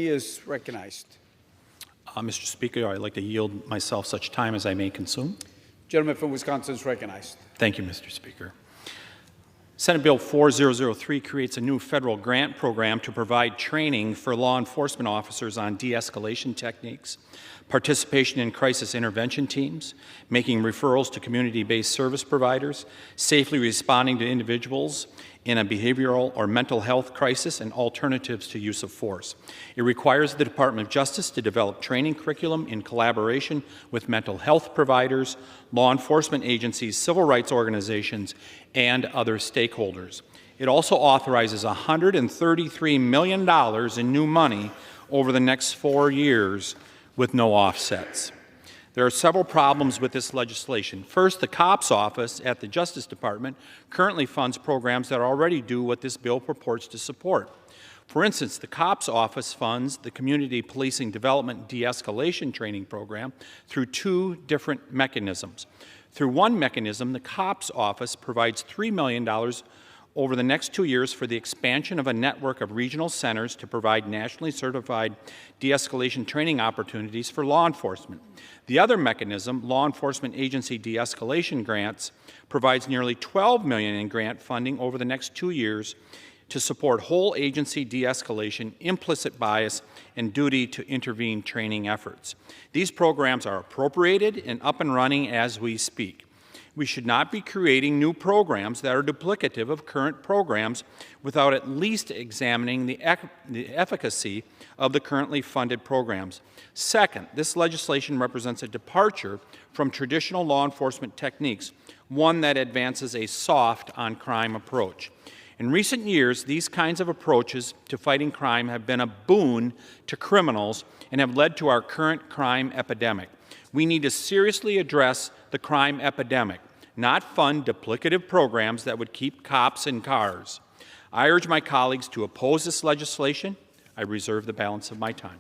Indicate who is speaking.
Speaker 1: He is recognized.
Speaker 2: Mr. Speaker, I'd like to yield myself such time as I may consume.
Speaker 1: Gentleman from Wisconsin is recognized.
Speaker 2: Thank you, Mr. Speaker. Senate Bill 4003 creates a new federal grant program to provide training for law enforcement officers on de-escalation techniques, participation in crisis intervention teams, making referrals to community-based service providers, safely responding to individuals in a behavioral or mental health crisis, and alternatives to use of force. It requires the Department of Justice to develop training curriculum in collaboration with mental health providers, law enforcement agencies, civil rights organizations, and other stakeholders. It also authorizes $133 million in new money over the next 4 years with no offsets. There are several problems with this legislation. First, the COPS office at the Justice Department currently funds programs that already do what this bill purports to support. For instance, the COPS office funds the Community Policing Development De-Escalation Training Program through 2 different mechanisms. Through one mechanism, the COPS office provides $3 million over the next 2 years for the expansion of a network of regional centers to provide nationally certified de-escalation training opportunities for law enforcement. The other mechanism, Law Enforcement Agency De-Escalation Grants, provides nearly $12 million in grant funding over the next 2 years to support whole agency de-escalation, implicit bias, and duty to intervene training efforts. These programs are appropriated and up and running as we speak. We should not be creating new programs that are duplicative of current programs without at least examining the efficacy of the currently funded programs. Second, this legislation represents a departure from traditional law enforcement techniques, one that advances a soft on crime approach. In recent years, these kinds of approaches to fighting crime have been a boon to criminals and have led to our current crime epidemic. We need to seriously address the crime epidemic, not fund duplicative programs that would keep cops in cars. I urge my colleagues to oppose this legislation. I reserve the balance of my time.